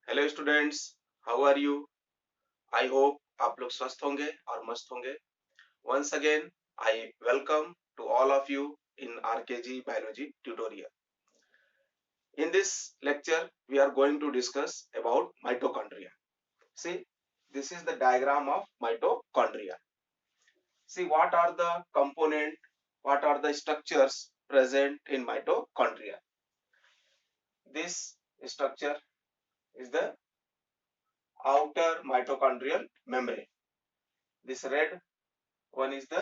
Hello students, how are you? I hope आप लोग स्वस्थ होंगे और मस्त होंगे। Once again I welcome to all of you in RKG biology tutorial. In this lecture we are going to discuss about mitochondria. See, this is the diagram of mitochondria. See, what are the component, what are the structures present in mitochondria? This structure is the outer mitochondrial membrane. This red one is the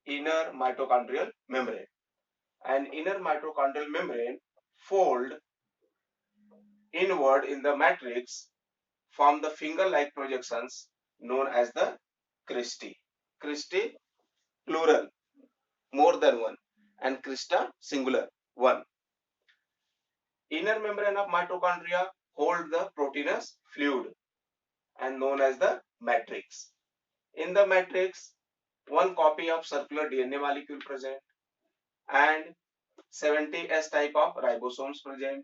inner mitochondrial membrane. And inner mitochondrial membrane fold inward in the matrix form the finger-like projections known as the cristae. Cristae plural, more than one, and crista singular, one. Inner membrane of mitochondria hold the proteinous fluid and known as the matrix. In the matrix, one copy of circular DNA molecule present and 70 S type of ribosomes present,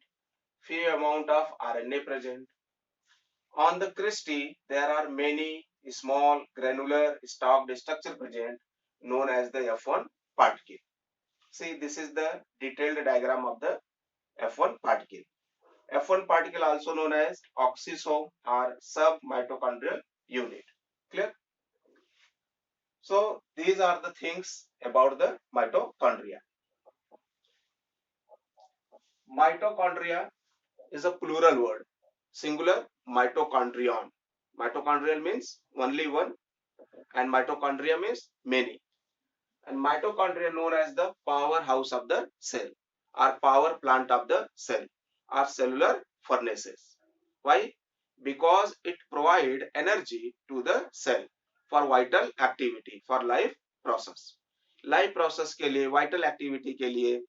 few amount of RNA present. On the cristae, there are many small granular stalked structure present known as the F1 particle. See, this is the detailed diagram of the F1 particle. F1 particle also known as oxysome or submitochondrial unit. Clear? So, these are the things about the mitochondria. Mitochondria is a plural word. Singular, mitochondrion. Mitochondrial means only one and mitochondria means many. And mitochondria known as the powerhouse of the cell or power plant of the cell or cellular furnaces. Why? Because it provide energy to the cell for vital activity, for life process. Life process के लिए, vital activity के लिए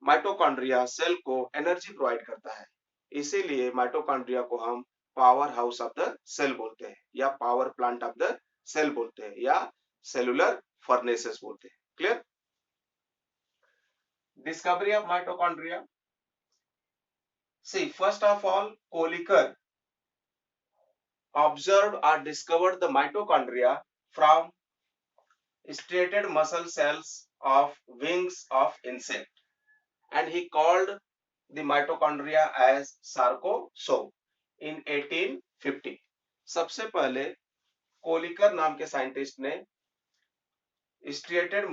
mitochondria cell को energy provide करता है. इसीलिए mitochondria को हम power house of the cell बोलते हैं या power plant of the cell बोलते हैं या सेलुलर फर्नेसेस बोलते हैं. Clear? Discovery of mitochondria. See, first of all, Kolliker observed or discovered the mitochondria from striated muscle cells of wings of insect, and he called the mitochondria as sarcosome in 1850. सबसे पहले Kolliker नाम के scientist ने striated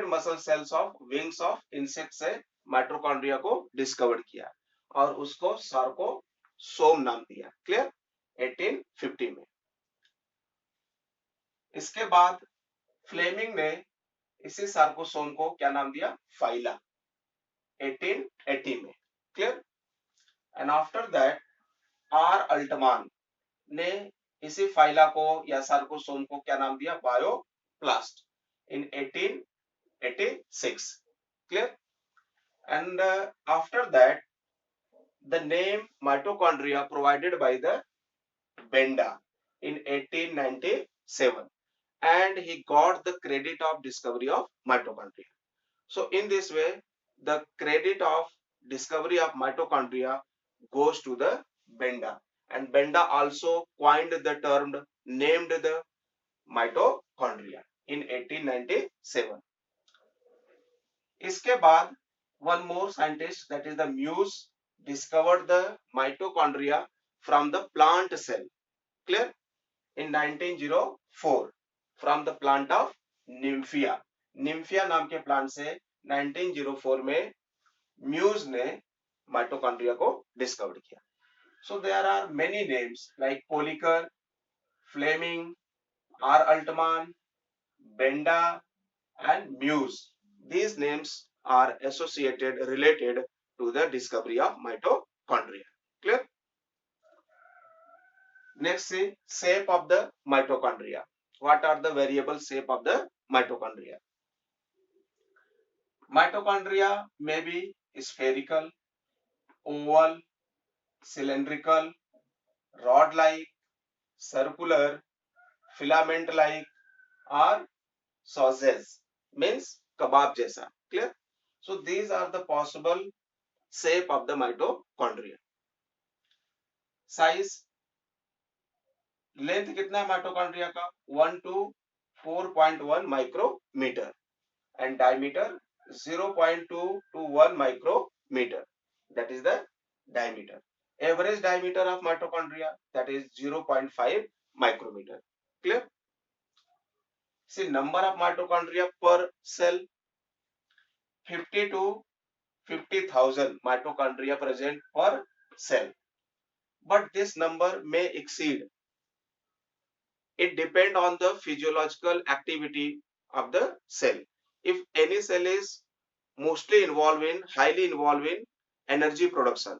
muscle cells of wings of insect से mitochondria को discover किया और उसको सार्कोसोम नाम दिया. क्लियर? 1850 में. इसके बाद फ्लेमिंग ने इसी सार्कोसोम को क्या नाम दिया? फाइला. 1880 में. Clear? And after that R Altmann ने इसी फाइला को या सार्कोसोम को क्या नाम दिया? Bioplast in 1886. Clear? And after that, the name mitochondria provided by the Benda in 1897, and he got the credit of discovery of mitochondria. So in this way, the credit of discovery of mitochondria goes to the Benda, and Benda also coined the term, named the mitochondria in 1897. इसके बाद one more scientist, that is the Muse, discovered the mitochondria from the plant cell. Clear? In 1904 from the plant of Nymphia. Nymphia नाम के plant से 1904 में muse ने mitochondria को discover किया. So there are many names like Kolliker, Fleming, R. Altman, Benda, and Muse. These names are associated, related to the discovery of mitochondria. Clear? Next, see shape of the mitochondria. What are the variable shape of the mitochondria? Mitochondria may be spherical, oval, cylindrical, rod-like, circular, filament-like, or sausage, means kebab जैसा. Clear? So these are the possible shape of the mitochondria. Size, length कितना है mitochondria का 1 to 4.1 micrometer and diameter 0.2 to 1 micrometer. That is the diameter. Average diameter of mitochondria, that is 0.5 micrometer. Clear? See, number of mitochondria per cell, 50 to 50,000 mitochondria present per cell. But this number may exceed. It depends on the physiological activity of the cell. If any cell is highly involved in energy production,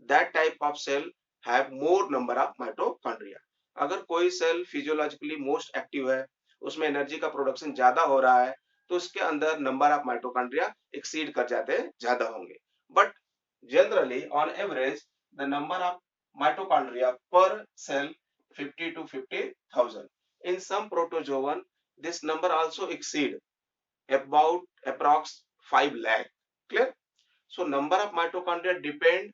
that type of cell have more number of mitochondria. अगर कोई cell physiologically most active है, उसमें energy का production ज्यादा हो रहा है, तो उसके अंदर नंबर ऑफ माइटोकॉन्ड्रिया एक्सीड कर जाते हैं, ज्यादा होंगे. But generally on average the number of mitochondria per cell 50 to 50,000. In some protozoan, this number also exceed about approx 5 lakh. Clear? So number of mitochondria depend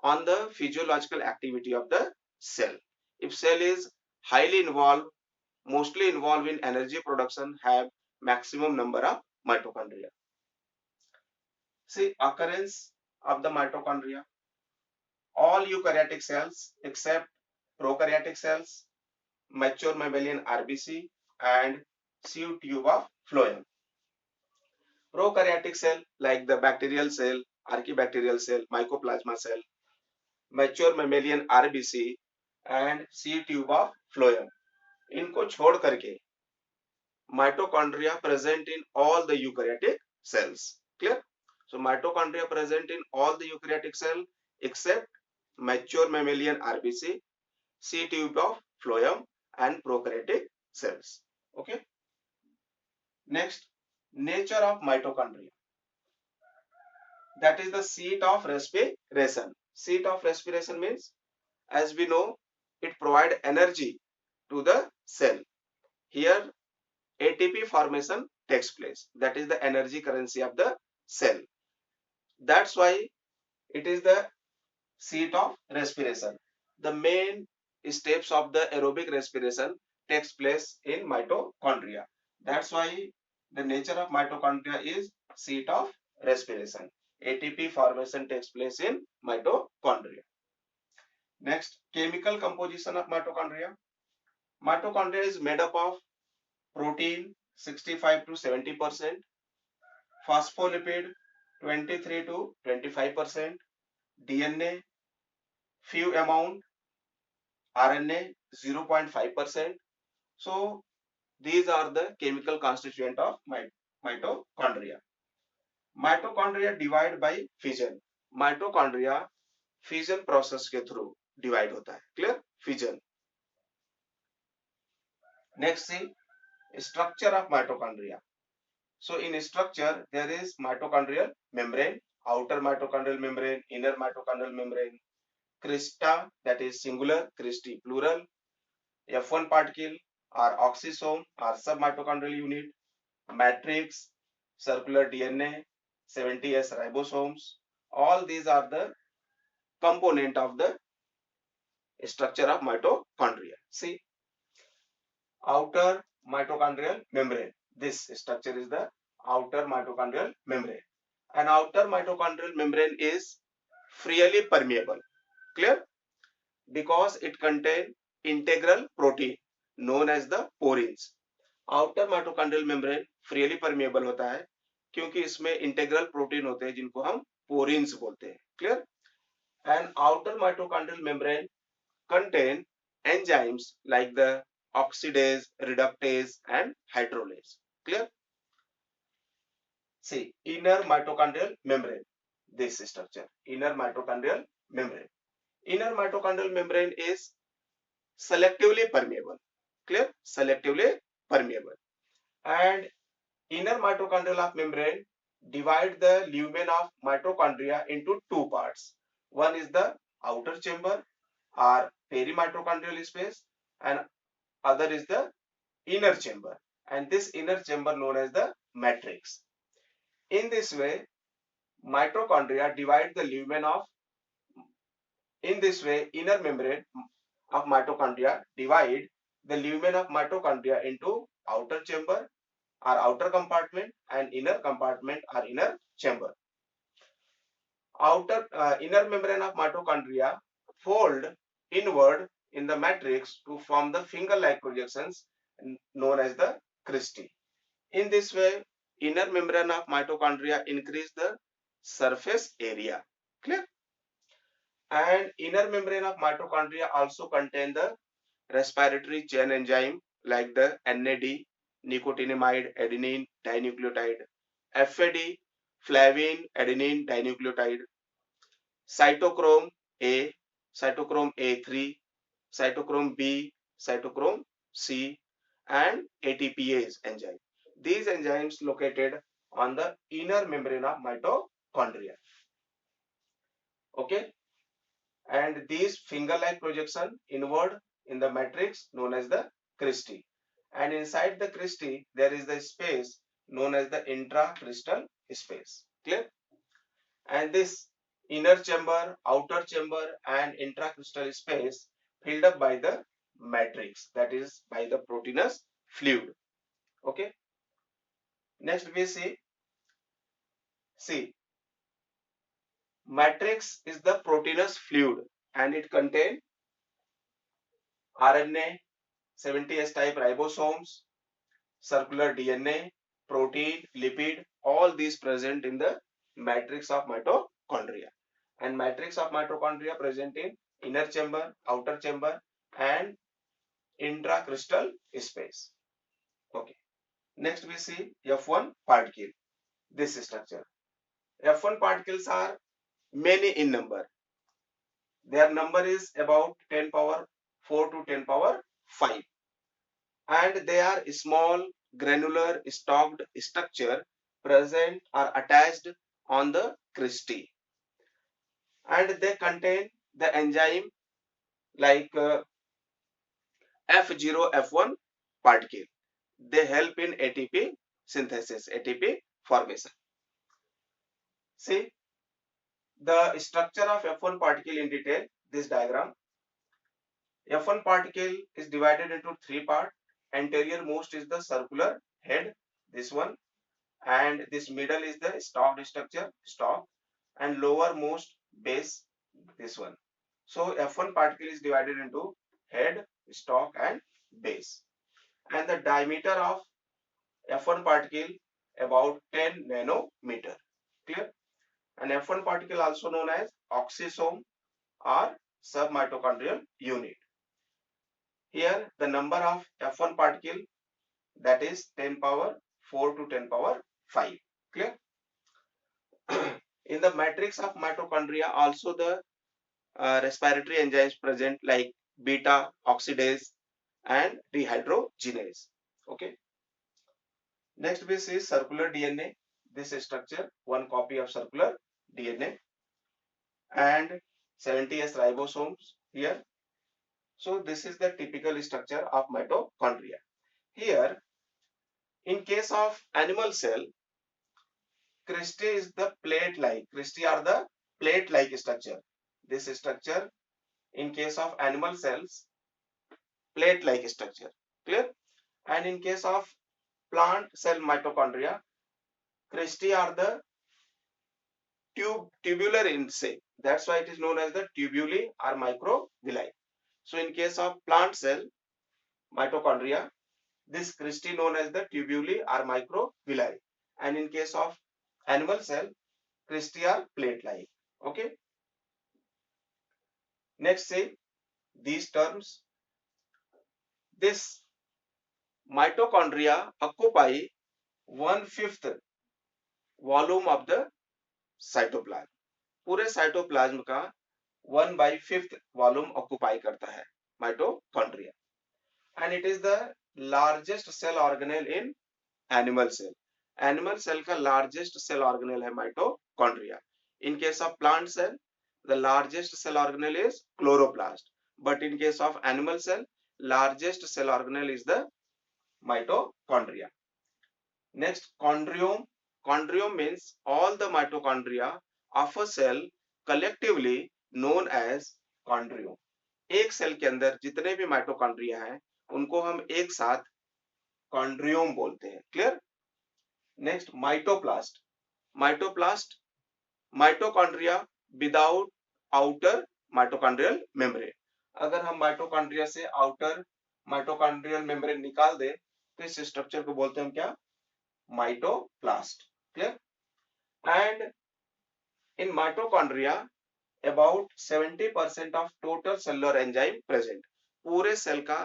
on the physiological activity of the cell. If cell is highly involved, mostly involved in energy production, have maximum number of mitochondria. See, occurrence of the mitochondria. All eukaryotic cells except prokaryotic cells, mature mammalian RBC and sieve tube of phloem. Prokaryotic cell like the bacterial cell, archibacterial cell, mycoplasma cell, mature mammalian RBC and sieve tube of phloem. इनको छोड़ करके mitochondria present in all the eukaryotic cells. Clear? So mitochondria present in all the eukaryotic cell except mature mammalian RBC, sieve tube of phloem and prokaryotic cells. Okay. Next, nature of mitochondria. That is the seat of respiration. Seat of respiration means, as we know, it provides energy to the cell. Here, ATP formation takes place. That is the energy currency of the cell. That's why it is the seat of respiration. The main steps of the aerobic respiration takes place in mitochondria. That's why the nature of mitochondria is seat of respiration. ATP formation takes place in mitochondria. Next, chemical composition of mitochondria. Mitochondria is made up of protein 65 to 70%, phospholipid 23 to 25%, DNA few amount, RNA 0.5%. So these are the chemical constituent of mitochondria. Mitochondria divide by fission. Mitochondria fission process के through divide होता है. Clear? Fission. Next, see structure of mitochondria. So in structure there is mitochondrial membrane, outer mitochondrial membrane, inner mitochondrial membrane, crista, that is singular, cristae plural, F1 particle or oxisome or submitochondrial unit, matrix, circular DNA, 70S ribosomes. All these are the component of the structure of mitochondria. See, outer mitochondrial membrane. This structure is the outer mitochondrial membrane. An outer mitochondrial membrane is freely permeable. Clear? Because it contains integral protein known as the porins. Outer mitochondrial membrane freely permeable होता है क्योंकि इसमें integral protein होते हैं जिनको हम porins बोलते हैं. Clear? And outer mitochondrial membrane contain enzymes like the oxidase, reductase and hydrolase. Clear? See, inner mitochondrial membrane. This structure, inner mitochondrial membrane. Inner mitochondrial membrane is selectively permeable. Clear? Selectively permeable. And inner mitochondrial of membrane divide the lumen of mitochondria into two parts. One is the outer chamber or perimitochondrial space and other is the inner chamber, and this inner chamber known as the matrix. In this way, mitochondria divide the lumen of In this way, inner membrane of mitochondria divide the lumen of mitochondria into outer chamber or outer compartment and inner compartment or inner chamber. Inner membrane of mitochondria fold inward in the matrix to form the finger-like projections known as the cristae. In this way, inner membrane of mitochondria increase the surface area. Clear? And inner membrane of mitochondria also contain the respiratory chain enzyme like the NAD, nicotinamide adenine dinucleotide, FAD, flavin adenine dinucleotide, cytochrome A, cytochrome A3, cytochrome B, cytochrome C, and ATPase enzyme. These enzymes located on the inner membrane of mitochondria. Okay, and these finger-like projection inward in the matrix known as the cristae, and inside the cristae there is the space known as the intracrystal space. Clear? And this inner chamber, outer chamber, and intracrystal space filled up by the matrix, that is by the proteinous fluid. Okay. Next we see matrix is the proteinous fluid and it contains RNA, 70S type ribosomes, circular DNA, protein, lipid, all these present in the matrix of mitochondria. And matrix of mitochondria present in inner chamber, outer chamber, and intracrystal space. Okay. Next we see F1 particle. This structure. F1 particles are many in number. Their number is about 10 power 4 to 10 power 5. And they are small granular stalked structure present or attached on the cristae. And they contain the enzyme like F0, F1 particle. They help in ATP synthesis, ATP formation. See the structure of F1 particle in detail, this diagram. F1 particle is divided into three parts. Anterior most is the circular head, this one, and this middle is the stalked structure, stalk, and lower most base, this one. So F1 particle is divided into head, stalk, and base. And the diameter of F1 particle about 10 nanometer. Clear? And F1 particle also known as oxisome or submitochondrial unit. Here the number of F1 particle, that is 10 power 4 to 10 power 5. Clear? In the matrix of mitochondria also the respiratory enzymes present like beta oxidase and dehydrogenase. Okay. Next we see circular DNA. This structure, one copy of circular DNA and 70S ribosomes here. So this is the typical structure of mitochondria. Here, in case of animal cell, cristae is the plate-like. Cristae are the plate-like structure. This structure, in case of animal cells, plate-like structure. Clear? And in case of plant cell mitochondria, cristae are the tubular in shape. That's why it is known as the tubuli or microvilli. So in case of plant cell mitochondria, this cristae known as the tubuli or microvilli. And in case of animal cell, cristae are plate-like. Okay. Next say these terms. This mitochondria occupy 1/5 volume of the cytoplasm. पूरे cytoplasm का 1/5 volume occupy करता है mitochondria, and it is the largest cell organelle in animal cell. Animal cell का largest cell organelle है mitochondria. In case of plant cell the largest cell organelle is chloroplast, but in case of animal cell largest cell organelle is the mitochondria. Next, chondriome. Chondriome means all the mitochondria of a cell collectively known as कॉन्ड्रियो। एक cell के अंदर जितने भी mitochondria हैं उनको हम एक साथ कॉन्ड्रियोम बोलते हैं। Clear? Next mitoplast. Mitoplast mitochondria without outer mitochondrial membrane. अगर हम माइटोकॉन्ड्रिया से आउटर माइटोकॉन्ड्रियल मेम्ब्रेन निकाल दे तो इस स्ट्रक्चर को बोलते हैं हम क्या? Mitoplast. Clear? And in mitochondria about 70% of total cellular enzyme present। पूरे सेल का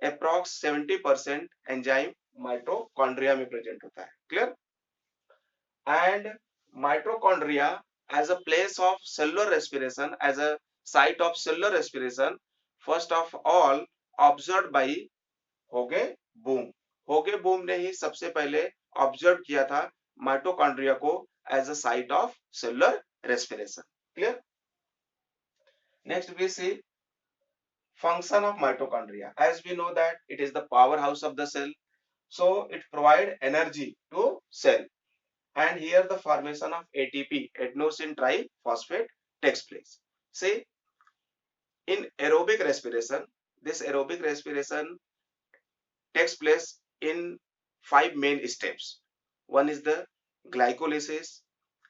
अप्रॉक्स 70% एंजाइम माइटोकॉन्ड्रिया में प्रेजेंट होता है। Clear? And mitochondria as a place of cellular respiration, as a site of cellular respiration, first of all observed by Hogeboom. Hogeboom ने ही सबसे पहले observe किया था माइटोकॉन्ड्रिया को as a site of cellular respiration. Clear? Next we see function of mitochondria. As we know that it is the powerhouse of the cell, so it provide energy to cell, and here the formation of ATP, adenosine triphosphate, takes place. See, in aerobic respiration, this aerobic respiration takes place in 5 main steps. One is the glycolysis,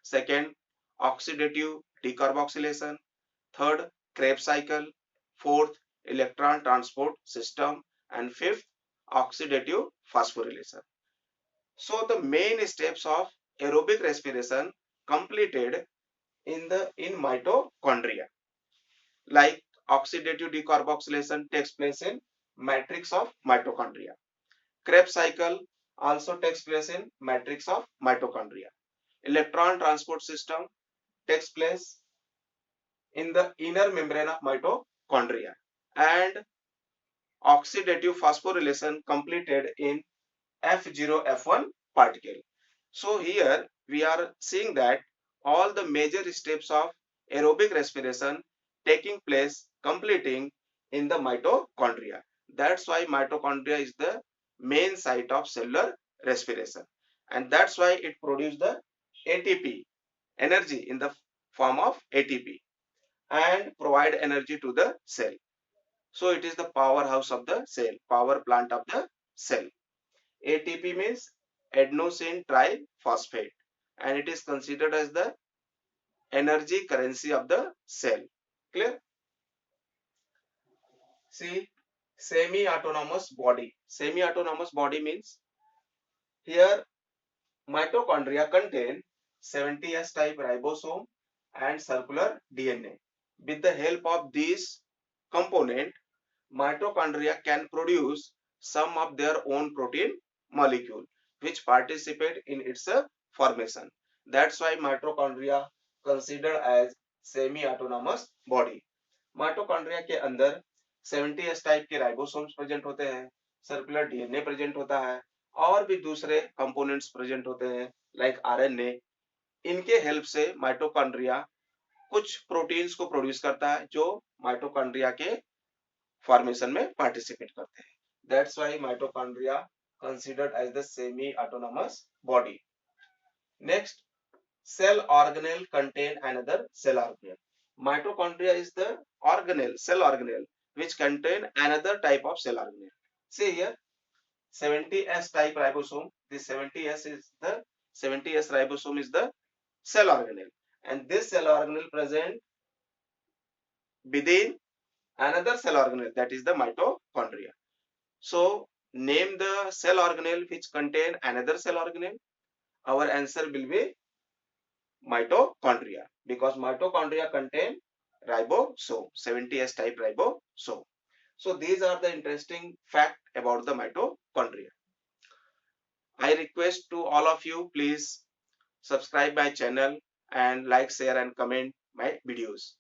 second oxidative decarboxylation, third Krebs cycle, fourth electron transport system, and fifth oxidative phosphorylation. So the main steps of aerobic respiration completed in mitochondria, like oxidative decarboxylation takes place in matrix of mitochondria. Krebs cycle also takes place in matrix of mitochondria. Electron transport system takes place in the inner membrane of mitochondria, and oxidative phosphorylation completed in F0 F1 particle. So here we are seeing that all the major steps of aerobic respiration taking place completing in the mitochondria. That's why mitochondria is the main site of cellular respiration, and that's why it produces the ATP, energy in the form of ATP, and provide energy to the cell. So it is the powerhouse of the cell, power plant of the cell. ATP means adenosine triphosphate, and it is considered as the energy currency of the cell. Clear? See, semi-autonomous body. Semi-autonomous body means here mitochondria contain 70S type ribosome and circular DNA. With the help of these component, mitochondria can produce some of their own protein molecule which participate in its formation. That's why mitochondria considered as semi-autonomous body. Mitochondria के अंदर 70S type के ribosomes present होते हैं, circular DNA present होता है, और भी दूसरे कंपोनेंट्स प्रेजेंट होते हैं लाइक आरएनए। इनके हेल्प से माइटोकॉन्ड्रिया कुछ प्रोटीन्स को प्रोड्यूस करता है जो माइटोकॉन्ड्रिया के फॉर्मेशन में पार्टिसिपेट करते हैं. That's why mitochondria considered as the semi-autonomous body. Next, cell organelle contain another cell organelle. Mitochondria is the organelle, cell organelle, which contain another type of cell organelle. See here, 70S type ribosome. This 70S ribosome is the cell organelle, and this cell organelle present within another cell organelle, that is the mitochondria. So name the cell organelle which contain another cell organelle. Our answer will be mitochondria, because mitochondria contain ribosome, 70S type ribosome. So these are the interesting fact about the mitochondria. I request to all of you, please subscribe my channel and like, share and comment my videos.